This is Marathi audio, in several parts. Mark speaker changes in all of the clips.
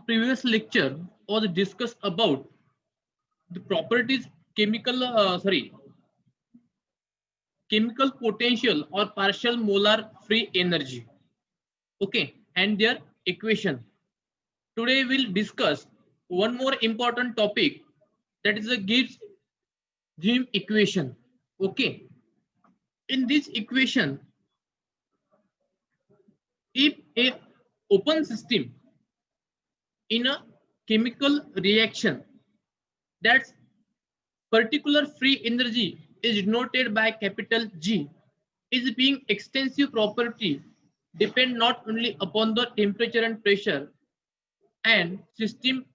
Speaker 1: previous lecture was discussed about the properties chemical potential or partial molar free energy, okay, and their equation. Today we'll discuss one more important topic, that is the Gibbs equation. Okay, in this equation, if a open system in a chemical reaction, that particular free energy is denoted by capital G, is being extensive property depend not only upon the temperature and pressure and system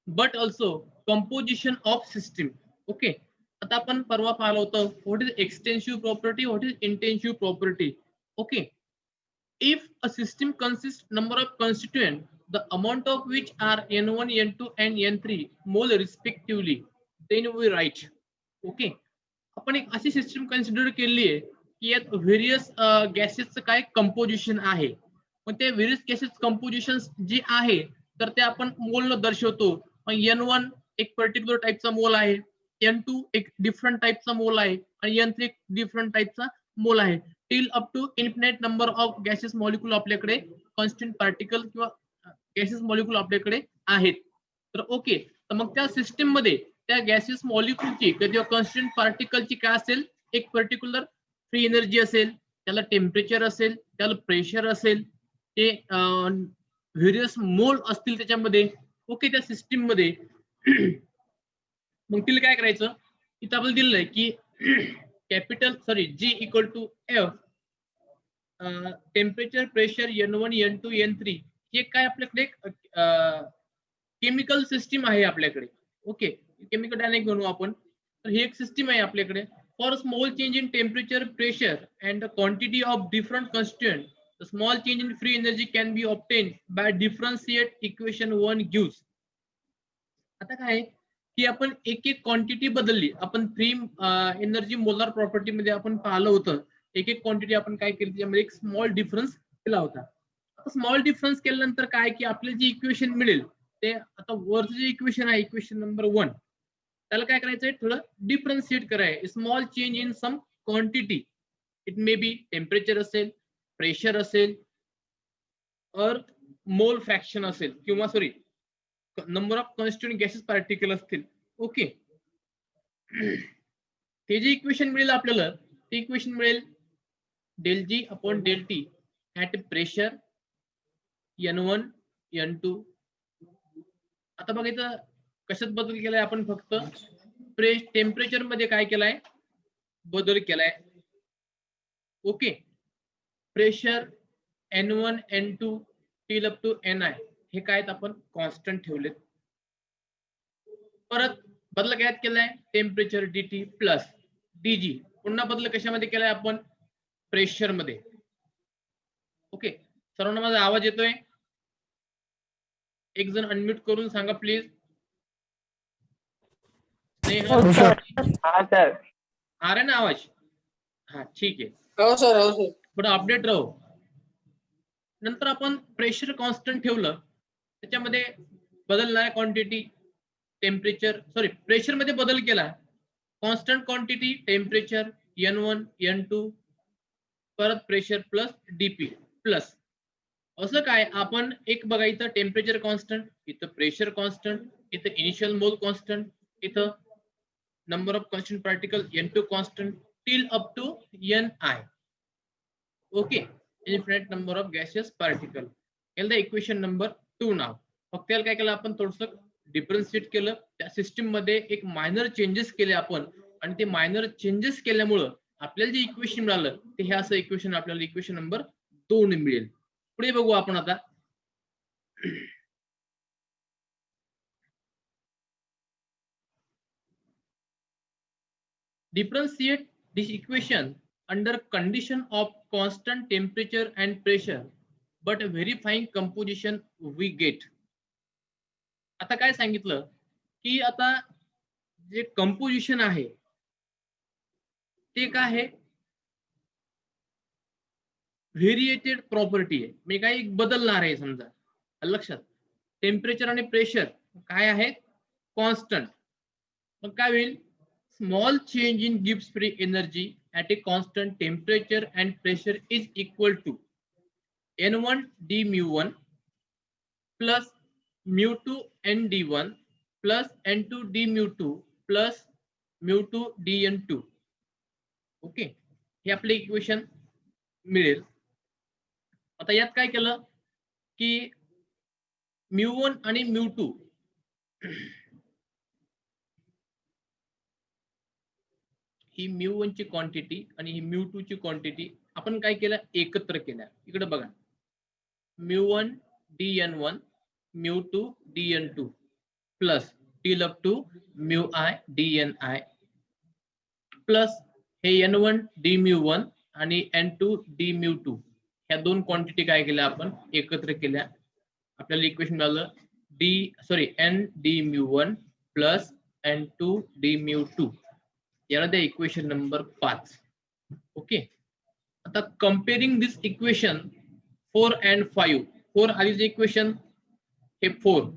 Speaker 1: but also composition of system. Okay, आता आपण परवा पाहिलं होतं what is extensive property, what is intensive property. Okay, if a system consists number of constituent, the amount of which are n1, n2 and n3 mole respectively, then we write. Okay, आपण एक अशी सिस्टम कन्सिडर केली आहे की यात व्हेरियस गॅसेसचं काय कंपोजिशन आहे. मग ते व्हेरियस गॅसेस कंपोजिशन जे आहे तर ते आपण मोल दर्शवतो. मग n1 एक पर्टिक्युलर टाईपचा मोल आहे, n2 एक डिफरंट टाईपचा मोल आहे आणि n3 एक डिफरंट टाईपचा मोल आहे. Till up to infinite number of gases molecule आपल्याकडे कॉन्स्टंट पार्टिकल किंवा गॅसेस मॉलिक्यूल आपल्याकडे आहेत. तर ओके, तर मग त्या सिस्टम मध्ये त्या गॅसेस मॉलिक्यूलची किंवा कॉन्स्टंट पार्टिकलची काय असेल, एक पर्टिक्युलर फ्री एनर्जी असेल, त्याला टेम्परेचर असेल, त्याला प्रेशर असेल, ते व्हेरियस मोल असतील त्याच्यामध्ये. ओके, त्या सिस्टीम मध्ये मग तिला काय करायचं, इथं आपल्याला दिलेलं आहे की G equal to F, temperature pressure n1 n2 n3, हे काय आपल्याकडे केमिकल सिस्टीम आहे आपल्याकडे. ओके, केमिकल डायनामिक म्हणू आपण. तर ही एक सिस्टीम आहे आपल्याकडे. For small change in temperature pressure and quantity of different constituent, the small change in free energy can be obtain bye differentiate equation 1 gives. आता काय की आपण एक एक क्वांटिटी बदलली, आपण फ्री एनर्जी मोलार प्रॉपर्टी मध्ये आपण पाहिलं होतं, एक एक क्वांटिटी आपण काय केली, त्यामध्ये एक स्मॉल डिफरन्स केला होता. आता स्मॉल डिफरन्स केल्यानंतर काय की आपल्याला जे इक्वेशन मिळेल ते, आता वरचं जे इक्वेशन आहे इक्वेशन नंबर 1, त्याला काय करायचंय, थोडं डिफरन्शिएट करायचं. Small change in some quantity, it may be temperature असेल, प्रेशर असेल, और मोल फ्रॅक्शन असेल, किंवा sorry number of constituent gases particle असतील. ओके, ते जे इक्वेशन मिळेल आपल्याला, ते इक्वेशन मिळेल del G upon del T at pressure n1 n2. आता बघायचं कशात बदल केलाय आपण, फक्त टेम्परेचर मध्ये काय केलाय, बदल केलाय. Okay, pressure n1 n2 till up to ni हे काय आपण कॉन्स्टंट ठेवलेत. परत बदल काय केलाय, टेम्परेचर dt प्लस dg, पुन्हा बदल कशामध्ये केलाय आपण, प्रेशर मध्ये. ओके, सर्वांना माझा आवाज येतोय? एक जण अनम्यूट करून सांगा प्लीज.
Speaker 2: हाँ सर,
Speaker 1: आ रहा है ना आवाज? हाँ ठीक आहे.
Speaker 3: हो सर, हो सर.
Speaker 1: थोडं अपडेट राहू. नंतर आपण प्रेशर कॉन्स्टंट ठेवलं, त्याच्यामध्ये बदलणार क्वांटिटी टेम्परेचर, सॉरी प्रेशर मध्ये बदल केला, constant quantity temperature n1 n2, परत प्रेशर प्लस dp प्लस. असं काय आपण एक बघायचं, टेम्परेचर कॉन्स्टंट, इथं प्रेशर कॉन्स्टंट, इथं इनिशियल मोल कॉन्स्टंट, इथं number of constant particle n2 constant till up to ni. Okay, infinite number of gases particle. याला इक्वेशन नंबर 2 नाव. फक्त याला काय केलं आपण, थोडंसं डिफरन्शिएट केलं, त्या सिस्टीम मध्ये एक मायनर चेंजेस केले आपण, आणि ते मायनर चेंजेस केल्यामुळं आपल्याला जे इक्वेशन मिळालं ते हे असं इक्वेशन आपल्याला इक्वेशन नंबर 2 मिळेल. पुढे बघू आपण आता. Differentiate this equation under condition of constant temperature and pressure, but verifying composition we get. आता काय सांगितलं की आता जे कंपोजिशन आहे ते काय आहे, व्हेरिएटेड प्रॉपर्टी आहे. मी काही बदलणार आहे समजा, लक्षात. टेम्परेचर आणि प्रेशर काय आहेत कॉन्स्टंट, मग काय होईल small change in gives free energy at a constant temperature and pressure is equal to n1 d mu1 plus mu2 nd1 plus n2 d mu2 plus mu2 dn2. Okay, हे आपले इक्वेशन मिळेल. आता यात काय केलं की mu1 आणि mu2 ही mu1 ची क्वांटिटी आणि ही mu2 ची क्वांटिटी आपण काय केलं एकत्र केल्या. इकडे बघा mu1 dn1 mu2 dn2 plus till up to mu I dni plus हे n1 d mu1 आणि n2 d mu2 ह्या दोन क्वांटिटी काय केल्या आपण एकत्र केल्या. आपल्याला इक्वेशन मिळालं n d mu1 plus n2 d mu2. याला द्या इक्वेशन नंबर 5. ओके, आता कंपेअरिंग दिस इक्वेशन 4 and 5. 4 आधीचे इक्वेशन हे 4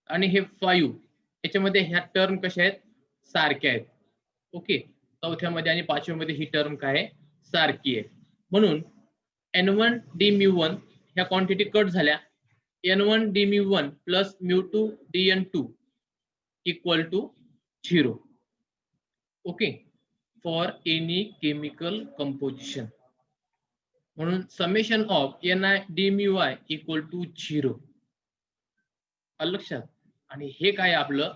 Speaker 1: आणि हे 5 याच्यामध्ये ह्या टर्म कशा आहेत सारख्या आहेत. ओके, चौथ्यामध्ये आणि पाचव्यामध्ये ही टर्म काय आहे सारखी आहे. म्हणून n1 d mu1 ह्या क्वांटिटी कट झाल्या. n1 d mu1 plus mu2 dn2 equal to 0. Okay, for any chemical composition. म्हणून summation of ni d mu I equal to 0. लक्षात. आणि हे काय आपलं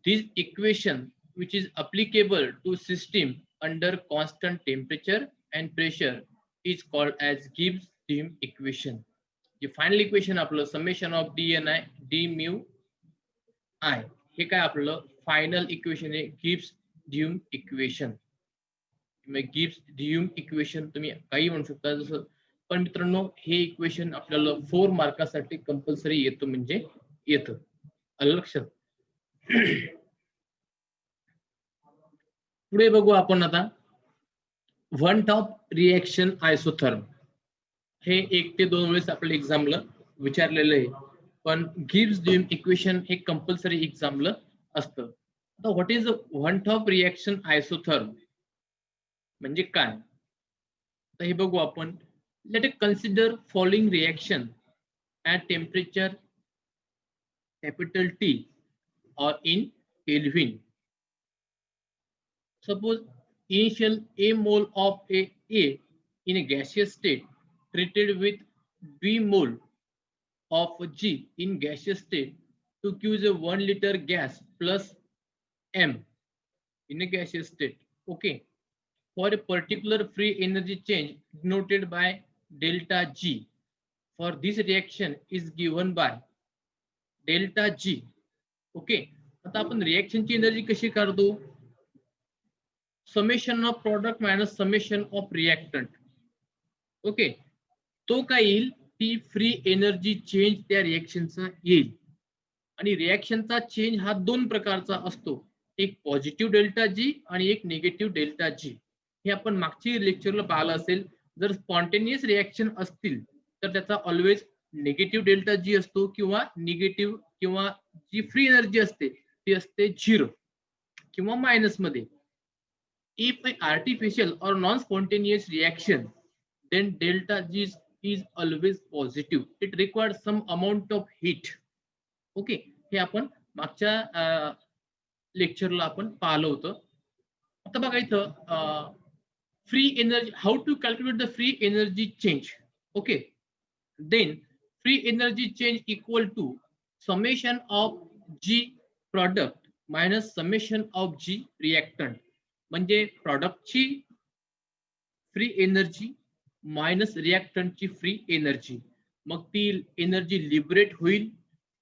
Speaker 1: this equation which is applicable to system under constant temperature and pressure is called as Gibbs-Duhem equation. The final equation आपलं summation of dni d mu I हे काय आपलं फायनल इक्वेशन आहे गिब्स-ड्यूम इक्वेशन. गिब्स-ड्यूम इक्वेशन तुम्ही काही म्हणू शकता जसं, पण मित्रांनो हे इक्वेशन आपल्याला 4 मार्कासाठी कंपल्सरी येतं म्हणजे येतं. लक्षात. पुढे बघू आपण आता वन टॉप रिएक्शन आयसोथर्म. हे 1 ते 2 वेळेस आपल्या एक्झामला विचारलेलं आहे, पण गिब्स-ड्यूम इक्वेशन हे कंपल्सरी एक्झामला असतं. आता what is van't Hoff reaction isotherm म्हणजे काय, तर हे बघू आपण. Let us consider following reaction at temperature capital T or in Kelvin. Suppose initial A mole of A in a gaseous state treated with B mole of G in gaseous state to give a 1 liter gas plus M in a gaseous state. Okay, for a particular free energy change denoted by delta G, for this reaction is given by delta G. Okay, आता आपण रिएक्शनची एनर्जी कशी काढतो summation of product minus summation of reactant. Okay, तो काय येईल ती फ्री एनर्जी चेंज त्या रिएक्शनचा येईल. आणि रिएक्शनचा चेंज हा 2 प्रकारचा असतो, एक पॉझिटिव्ह डेल्टा जी आणि एक निगेटिव्ह डेल्टा जी. हे आपण मागच्या लेक्चरला पाहिलं असेल. जर स्पॉन्टेनियस रिएक्शन असतील तर त्याचा ऑलवेज निगेटिव्ह डेल्टा जी असतो किंवा निगेटिव्ह किंवा जी फ्री एनर्जी असते ती असते 0 किंवा मायनस मध्ये. If an artificial or non-spontaneous reaction, then delta G is always positive. It requires some amount of heat. Okay, हे आपण मागच्या लेक्चरला आपण पाहिलं होतं. आता बघा इथं free energy, how to calculate the free energy change. Okay, then free energy change equal to summation of G product minus summation of G reactant. म्हणजे प्रॉडक्टची फ्री एनर्जी मायनस रिएक्टंटची फ्री एनर्जी. मग ती एनर्जी लिबरेट होईल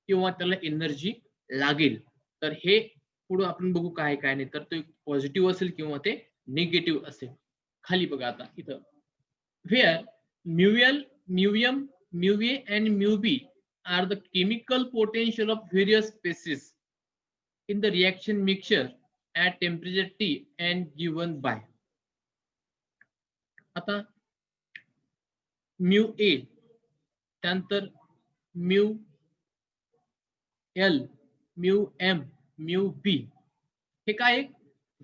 Speaker 1: किंवा त्याला एनर्जी लागेल. तर हे पुढे आपण बघू काय काय नाही, तर ते पॉझिटिव्ह असेल किंवा ते निगेटिव्ह असेल. खाली बघा आता इथं where μm mu A and mu B are the chemical potential of various species in the reaction mixture at temperature T and given by. आता म्यू ए, त्यानंतर mu L, mu M, mu B, हे काय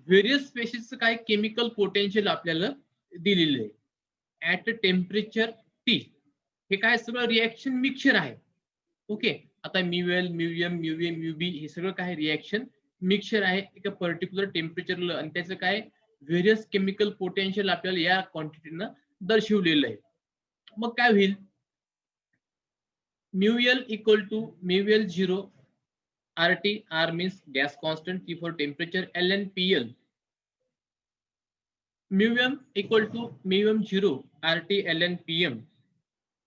Speaker 1: व्हेरियस स्पेसिसचं काय केमिकल पोटेन्शियल आपल्याला दिलेलं आहे ऍट टेम्परेचर टी. हे काय सगळं रिएक्शन मिक्सचर आहे. ओके, आता mu L, mu M, mu A, mu B हे सगळं काय रिएक्शन मिक्सचर आहे एका पर्टिक्युलर टेम्परेचरला, आणि त्याचं काय व्हेरियस केमिकल पोटेन्शियल आपल्याला या क्वांटिटीनं दर्शवलेलं आहे. मग काय होईल, mu L equal to mu L 0 RT, R means gas constant, T for temperature, ln PL. Mu m equal to mu m 0 RT ln PM.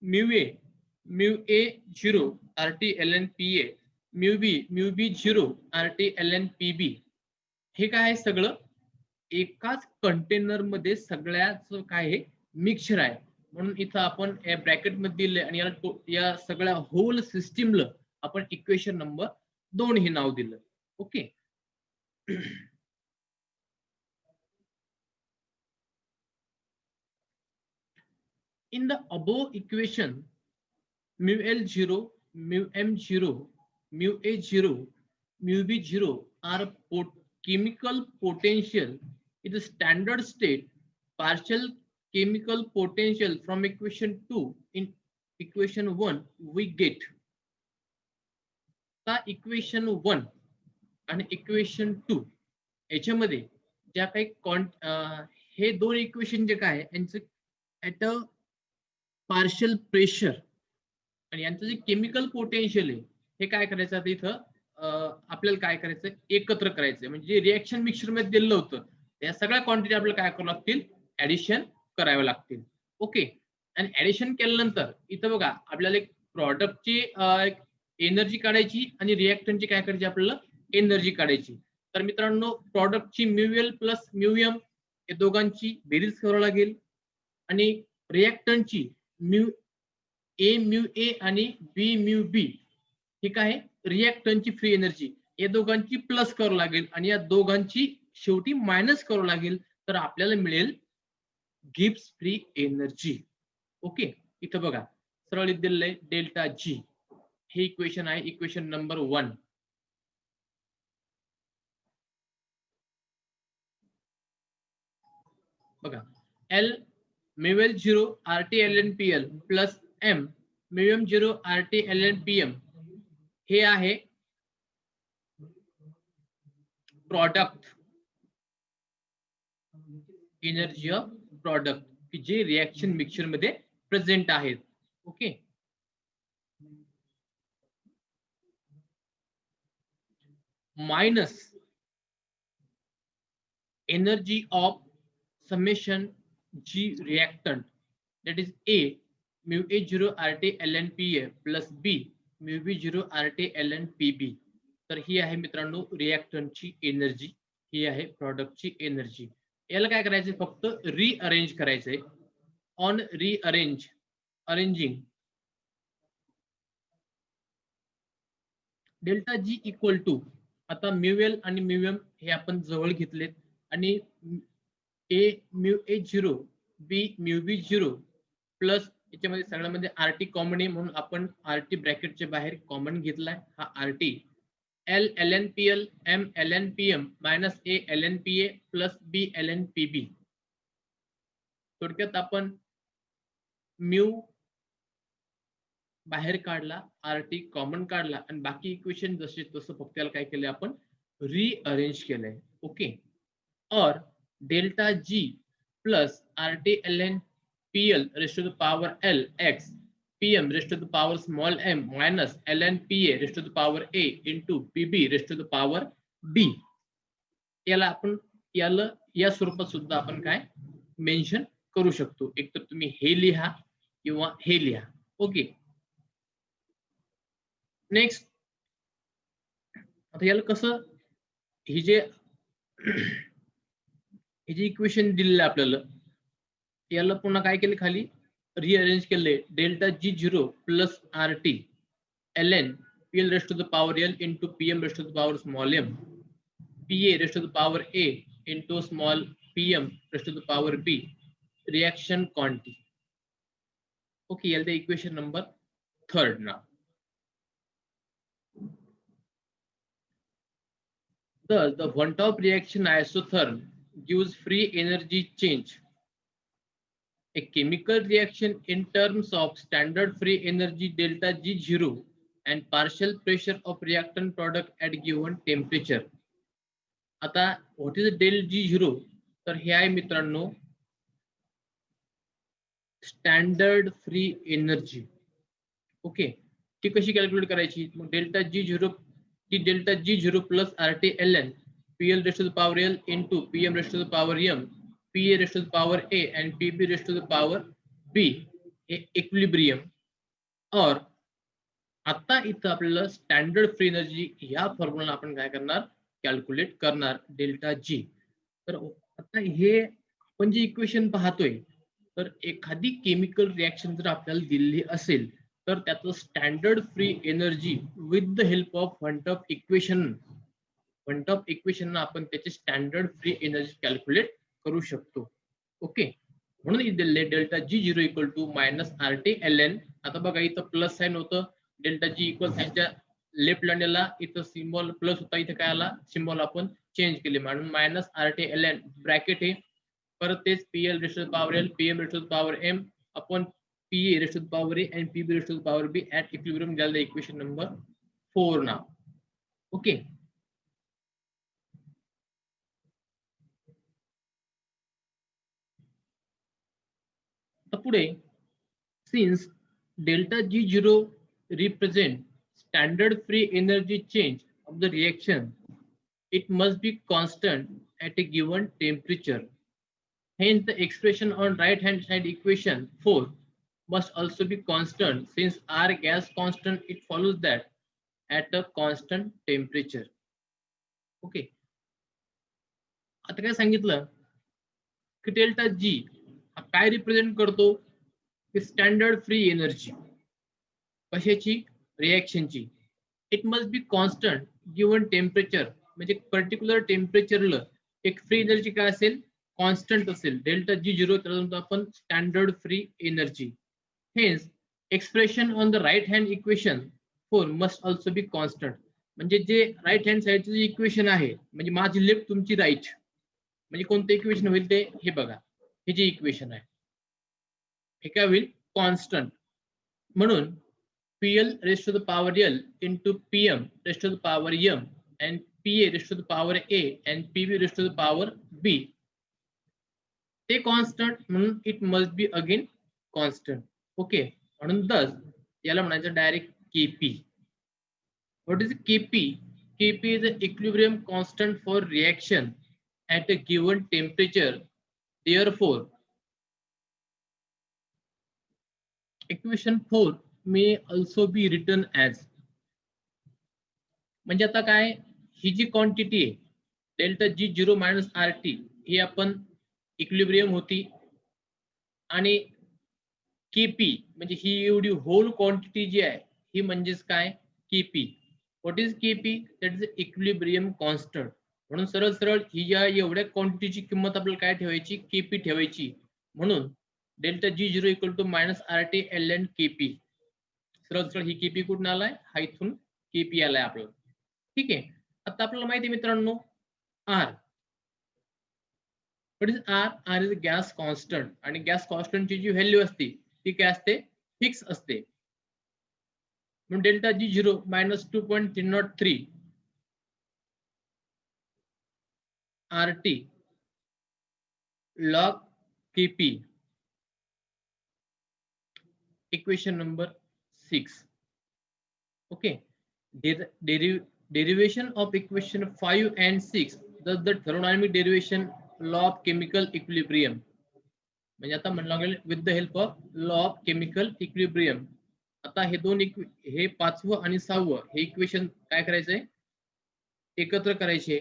Speaker 1: Mu A 0 RT ln PA. Mu B 0 RT ln PB. हे काय आहे सगळं एकाच कंटेनर मध्ये सगळ्याच काय आहे मिक्सचर आहे. म्हणून इथं आपण या ब्रॅकेट मध्ये दिले आणि या सगळ्या होल सिस्टीमला आपण इक्वेशन नंबर 2 हे नाव दिलं. Okay, in the above equation mu L 0, mu M 0, mu A 0, mu B 0 are chemical potential in the standard state. Partial chemical potential from equation 2 in equation 1 we get. Equation 1 आणि इक्वेशन 2 याच्यामध्ये ज्या काही हे दोन इक्वेशन जे काय यांचं ऍट अ पार्शियल प्रेशर आणि यांचं जे केमिकल पोटेन्शियल आहे हे काय करायचं आता इथं आपल्याला काय करायचं एकत्र करायचं, म्हणजे रिएक्शन मिक्सचर मध्ये दिलेलं होतं या सगळ्या क्वांटिटी आपल्याला काय करावं लागतील, ऍडिशन करावे लागतील. ओके, आणि ऍडिशन केल्यानंतर इथं बघा आपल्याला एक प्रॉडक्टची एनर्जी काढायची आणि रिएक्टंटची काय करायची आपल्याला एनर्जी काढायची. तर मित्रांनो प्रॉडक्टची mu L plus mu M या दोघांची बेरीज करावी लागेल आणि रिएक्टंटची म्यू ए आणि बी म्यू बी ही काय रिएक्टंटची फ्री एनर्जी या दोघांची प्लस करावं लागेल आणि या दोघांची शेवटी मायनस करावं लागेल, तर आपल्याला मिळेल गिब्स फ्री एनर्जी. ओके, इथं बघा सरळ दिलेलं आहे डेल्टा जी, हे इक्वेशन आहे इक्वेशन नंबर 1. बघा L mu L 0 RT ln PL plus M mu M 0 RT ln PM हे आहे प्रॉडक्ट एनर्जी ऑफ प्रॉडक्ट की जे रिएक्शन मिक्सचर मध्ये प्रेझेंट आहेत. Okay, minus energy of summation G reactant, that is A mu A0 RT ln PA plus B mu B0 RT ln PB. तर ही आहे मित्रांनो रिएक्टंटची एनर्जी, ही आहे प्रॉडक्टची एनर्जी. याला काय करायचं फक्त रिअरेंज करायचंय. On arranging delta G equal to, आता म्यू एल आणि म्यू एम हे आपण जवळ घेतलेत आणि A mu A 0 B mu B 0 plus याच्यामध्ये सगळ्यामध्ये आरटी कॉमन आहे म्हणून आपण आरटी ब्रॅकेटच्या बाहेर कॉमन घेतलाय हा RT. L L N P L M L N P M minus A L N P A plus B L N P B. थोडक्यात आपण म्यू बाहेर काढला, आरटी कॉमन काढला आणि बाकी इक्वेशन जसे तसं फक्त त्याला काय केलंय आपण रिअरेंज केलंय. ओके, और delta G plus RT ln PL raised to the power L x PM raised to the power small m minus ln PA raised to the power A into PB raised to the power B. याला आपण या स्वरूपात सुद्धा आपण काय मेन्शन करू शकतो. एक तर तुम्ही हे लिहा किंवा हे लिहा. ओके, नेक्स्ट आता याला कसं ही जे इक्वेशन दिलेलं आपल्याला याला पुन्हा काय केले खाली रिअरेंज केले. Delta G 0 plus RT ln PL raised to the power L into PM raised to the power small m PA raised to the power A into small PM raised to the power B reaction quantity. Okay, the equation number 3rd now. Thus, the one-top reaction isotherm gives free energy change. A chemical reaction in terms of standard free energy delta G0 and partial pressure of reactant product at given temperature. आता what is del G0? तर हे आहे मित्रांनो स्टँडर्ड फ्री एनर्जी. ओके, ती कशी कॅल्क्युलेट करायची? मग डेल्टा G0 ती delta G0 plus RT ln PL raised to the power L into PM raised to the power M, PA raised to the power A and PB raised to the power B equilibrium. और आता इथं आपल्याला स्टँडर्ड फ्री एनर्जी या फॉर्म्युला आपण काय करणार? कॅल्क्युलेट करणार डेल्टा जी. तर आता हे आपण जे इक्वेशन पाहतोय तर एखादी केमिकल रिएक्शन जर आपल्याला दिलेली असेल तर त्याचं standard free energy with the help of one top equation आपण त्याचे स्टँडर्ड फ्री एनर्जी कॅल्क्युलेट करू शकतो. ओके, म्हणून दिले delta G0 equal to minus RT ln. आता बघा इथं प्लस साइन होतं, डेल्टा जी इक्वल त्याच्या लेफ्ट लँडला इथं सिम्बॉल प्लस होता, इथे काय आला सिम्बॉल आपण चेंज केले म्हणून मायनस RT ln ब्रॅकेट हे परत तेच PL raised to the power L PM raised to the power M upon PA raised to the power A and PB raised to the power B at equilibrium. झालं इक्वेशन नंबर 4 नाव. ओके, पुढे since delta G0 represent standard free energy change of the reaction, it must be constant at a given temperature. Hence the expression on right hand side equation 4 must also be constant. Since R gas constant, it follows that at a constant temperature. Okay, आता काय सांगितलं की डेल्टा जी काय रिप्रेझेंट करतो? स्टँडर्ड फ्री एनर्जी कशाची? रिएक्शनची. It must be constant given temperature, म्हणजे पर्टिक्युलर टेम्परेचरला एक फ्री एनर्जी काय असेल? कॉन्स्टंट असेल. डेल्टा G0 त्याला म्हणतो आपण standard free energy. Hence expression on the right hand equation 4 must also be constant. म्हणजे जे राईट हँड साइडचं जे इक्वेशन आहे, म्हणजे माझी लेफ्ट तुमची राईट, म्हणजे कोणतं इक्वेशन होईल ते हे बघा. हे जे इक्वेशन आहे हे काय होईल? कॉन्स्टंट. म्हणून PL raised to the power L into PM raised to the power M and PA raised to the power A and PB raised to the power B. ते कॉन्स्टंट म्हणून it must be again constant. Okay, म्हणून thus याला म्हणायचं direct KP. What is KP? KP is the equilibrium constant for reaction at a given temperature. Therefore, equation 4 may also be written as, म्हणजे आता काय, ही जी क्वांटिटी आहे डेल्टा G0 मायनस RT ही आपण इक्विलिब्रियम होती आणि KP म्हणजे ही एवढी होल क्वांटिटी जी आहे ही म्हणजेच काय? KP. What is KP? That is equilibrium constant. म्हणून सरळ सरळ ही या एवढ्या क्वांटिटीची किंमत आपल्याला काय ठेवायची? KP ठेवायची. म्हणून delta G0 equal to minus RT ln KP. सरळ सरळ ही KP कुठून आलाय? हा इथून KP आलाय आपल्याला. ठीक आहे, आता आपल्याला माहिती आहे मित्रांनो R. What is R? R is gas constant. आणि गॅस कॉन्स्टंटची जी व्हॅल्यू असते ती काय असते? फिक्स असते. म्हणून delta G0 minus 2.303 RT log KP. Equation number 6. Okay, derivation of equation 5 and 6. Thus the thermodynamic derivation law of chemical equilibrium. म्हणजे आता म्हणलं गेलं with the help of law of chemical equilibrium. आता हे दोन हे 5वं आणि 6वं हे इक्वेशन काय करायचंय? एकत्र करायचे.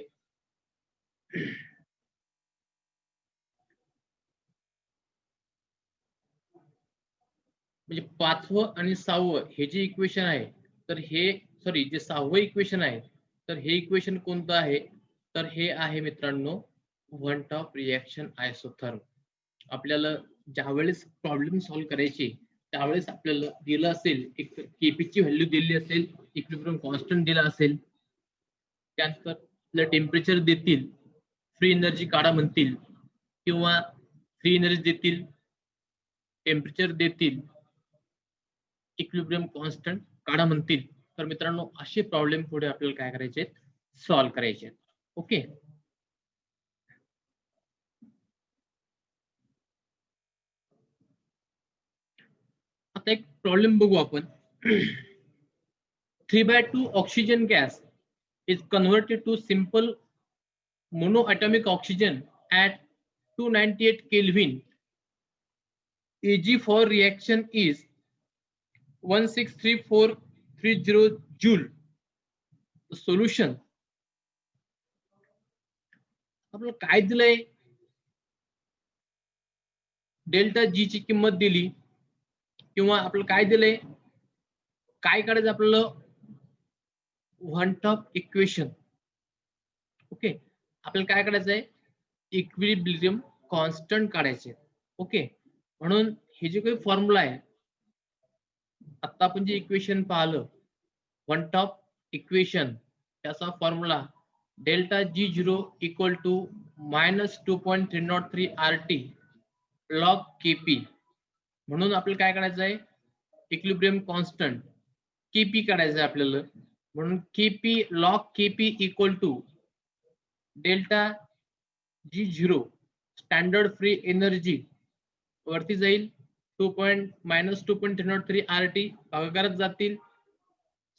Speaker 1: म्हणजे 5वं आणि 6वं हे जे इक्वेशन आहे तर हे सॉरी जे 6वं इक्वेशन आहे तर हे इक्वेशन कोणतं आहे? तर हे आहे मित्रांनो वन टॉप रिएक्शन आयसोथर्म. आपल्याला ज्यावेळेस प्रॉब्लेम सॉल्व्ह करायचे त्यावेळेस आपल्याला दिलं असेल एक केपीची व्हॅल्यू दिली असेल, इक्विलिब्रियम कॉन्स्टंट दिला असेल, त्यानंतर आपलं टेम्परेचर देतील, फ्री एनर्जी काढा म्हणतील किंवा फ्री एनर्जी देतील, टेम्परेचर देतील, इक्विलिब्रियम कॉन्स्टंट काढा म्हणतील. तर मित्रांनो असे प्रॉब्लेम पुढे आपल्याला काय करायचे, सॉल्व्ह करायचे. ओके. आता एक प्रॉब्लेम बघू आपण. 3/2 oxygen gas is converted to simple monoatomic oxygen at 298 Kelvin. Ag for reaction is 163430 joule. The solution. आपल्याला काय दिलंय, डेल्टा जी ची किंमत दिली किंवा आपल्याला काय दिलंय, काय काढायचं आपल्याला, वन टॉप इक्वेशन. ओके. आपल्याला काय काढायचंय, इक्विलिब्रियम कॉन्स्टंट काढायचे. ओके. म्हणून हे जे काही फॉर्म्युला आहे, आता आपण जे इक्वेशन पाहिलं वन टॉप इक्वेशन, त्याचा formula delta G zero equal to -2.303 RT log KP. म्हणून आपल्याला काय करायचं आहे, इक्विलिब्रियम कॉन्स्टंट केपी काढायचं आहे आपल्याला. म्हणून KP log KP equal to delta G zero standard free energy वरती जाईल -2.303 RT भागाकारात जातील.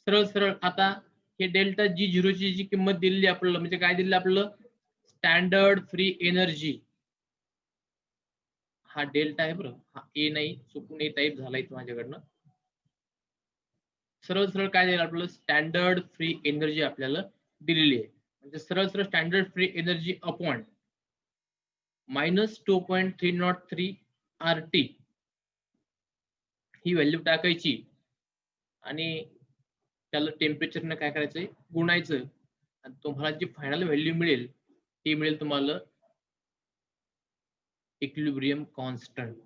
Speaker 1: सरळ सरळ आता हे डेल्टा जी झिरोची जी किंमत दिलेली आपल्याला, म्हणजे काय दिलेलं आपल्याला, स्टँडर्ड फ्री एनर्जी. हा डेल्टा आहे बरं, हा ए नाही, चुकून ए टाईप झालाय माझ्याकडनं. सरळ सरळ काय दिलं आपल्याला, स्टँडर्ड फ्री एनर्जी आपल्याला दिलेली आहे. म्हणजे सरळ सरळ standard free energy upon -2.303 RT ही व्हॅल्यू टाकायची आणि त्याला टेम्परेचरने काय करायचंय, गुणायचं. आणि तुम्हाला जी फायनल व्हॅल्यू मिळेल ती मिळेल तुम्हाला equilibrium constant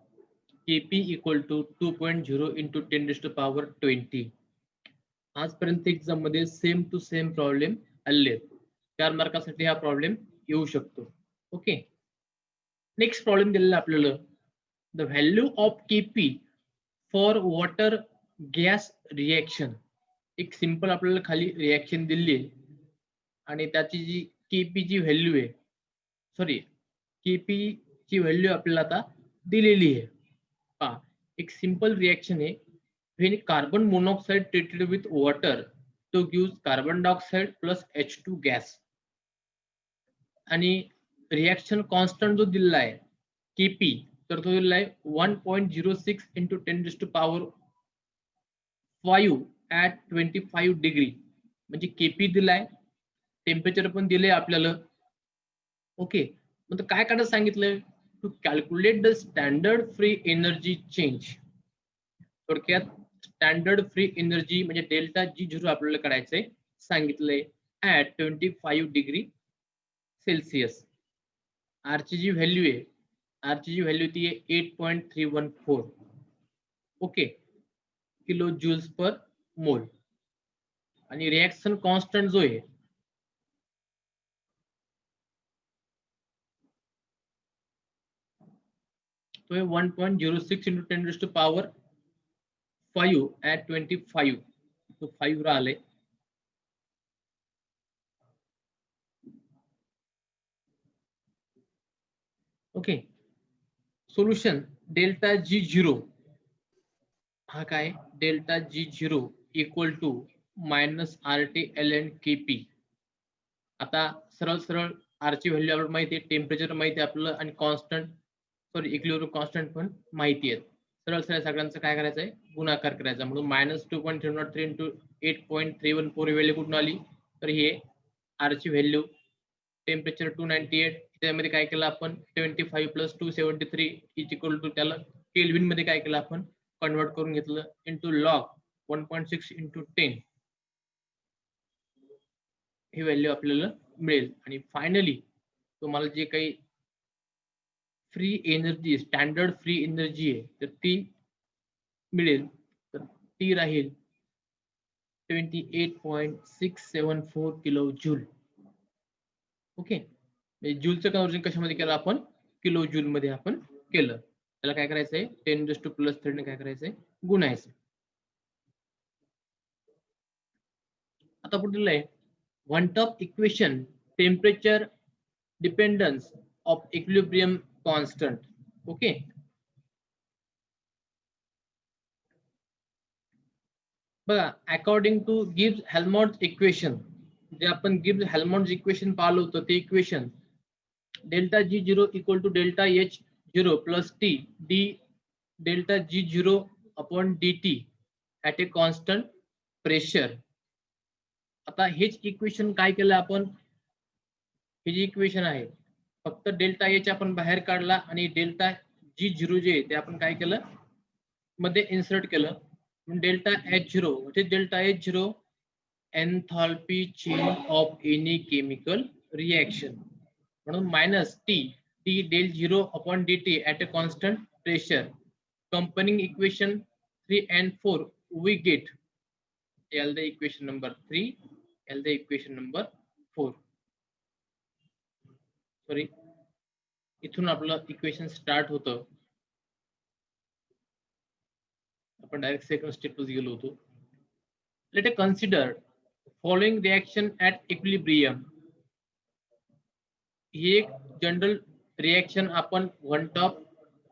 Speaker 1: Kp equal to 2.0 × 10⁻20. आजपर्यंत एक्झाम मध्ये सेम टू सेम प्रॉब्लेम आले. 4 मार्कासाठी हा प्रॉब्लेम येऊ शकतो. ओके. नेक्स्ट प्रॉब्लेम दिलेला आपल्याला, the value of Kp for water gas reaction. एक सिंपल आपल्याला खाली रिएक्शन दिली आहे आणि त्याची जी Kp ची व्हॅल्यू आहे, सॉरी Kp ची व्हॅल्यू आपल्याला आता दिलेली आहे. पहा, एक सिंपल रिएक्शन आहे. when carbon monoxide treated with water to gives carbon dioxide plus H2 gas. आणि रिएक्शन कॉन्स्टंट जो दिलेला आहे Kp, तर तो दिलेला आहे 1.06 × 10⁻5 at 25 डिग्री. म्हणजे Kp दिलाय, टेम्परेचर पण दिले आपल्याला. ओके. मग काय काढायला सांगितलंय, to calculate the standard free energy change. थोडक्यात स्टँडर्ड फ्री एनर्जी म्हणजे डेल्टा जी झिरो आपल्याला काढायचंय सांगितलंय ऍट 25 डिग्री सेल्सिअस. आरची जी व्हॅल्यू आहे, आरची जी व्हॅल्यू ती आहे 8.314. ओके, किलो ज्यूल्स पर मोल. आणि रिएक्शन कॉन्स्टंट जो आहे तो है 1.06 × 10⁻5 at 25. तो 5 राहिले. Okay. Solution delta G zero, हा काय, delta G zero equal to -RT ln Kp. आता सरळ सरळ आर ची व्हॅल्यू आपल्याला माहिती आहे, टेम्परेचर माहिती आहे आपल्याला, आणि कॉन्स्टंट सॉरी इक्विलिब्रियम कॉन्स्टंट पण माहिती आहे. सरळ सरळ सगळ्यांचं काय करायचं आहे, गुणाकार करायचा. म्हणून -2.303 × 8.314 व्हॅल्यू कुठून आली, तर हे आर ची व्हॅल्यू, टेम्परेचर 298, त्यामध्ये काय केलं आपण 25 + 273 इज इक्वल टू, त्याला केल्विन मध्ये काय केलं आपण कन्वर्ट करून घेतलं इंटू लॉग 1.6 × 10. ही व्हॅल्यू आपल्याला मिळेल. आणि फायनली तुम्हाला जे काही free energy, standard free energy आहे, तर ती मिळेल तर टी राहील 28.674 किलो जूल. ओके, जूलचं कन्वर्जन कशामध्ये केलं आपण, किलो जूल मध्ये आपण केलं. त्याला काय करायचंय 10⁻³ ने काय करायचंय गुणायचं. आता पुढे आहे van't top equation temperature dependence of equilibrium constant. Okay, बघा according to Gibbs Helmholtz equation, जे आपण गिब्स हेल्महोल्ट्ज इक्वेशन पाहिलं होतं ते equation delta G0 equal to delta H0 plus T D delta G0 upon dt at a constant pressure. आता हेच इक्वेशन काय केलं आपण, हे जी इक्वेशन आहे फक्त डेल्टा H आपण बाहेर काढला आणि डेल्टा G0 जे आहे ते आपण काय केलं मध्ये इन्सर्ट केलं. डेल्टा H0 म्हणजे delta H0 enthalpy change of any chemical reaction, म्हणून minus T D del 0 upon dt at a constant pressure. Compounding equation 3 and 4 we get L the equation number 3, L the equation number 4. Sorry, इथून आपलं इक्वेशन स्टार्ट होतं, आपण डायरेक्ट सेकंड स्टेपवर गेलो होतो. Let us consider following reaction at equilibrium. ही एक जनरल रिएक्शन आपण वन टॉप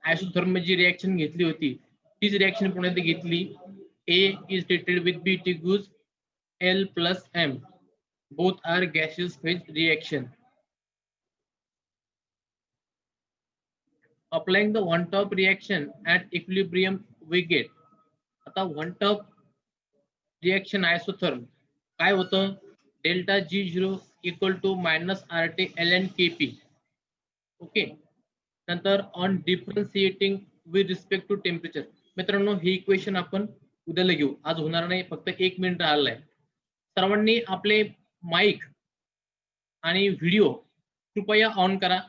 Speaker 1: आयसोथर्मल जी रिएक्शन घेतली होती तीच रिएक्शन पुन्हा इथे घेतली. A is treated with B, it gives L plus M. Both are gaseous phase reaction. Applying the one top reaction at equilibrium we get. आता one top reaction isotherm काय होतं, delta G0 equal to minus RT ln Kp. Okay, नंतर on differentiating with respect to temperature. मित्रांनो ही इक्वेशन आपण उद्याला घेऊ, आज होणार नाही, फक्त 1 मिनिट राहिलाय. सर्वांनी आपले माईक आणि व्हिडिओ कृपया ऑन करा.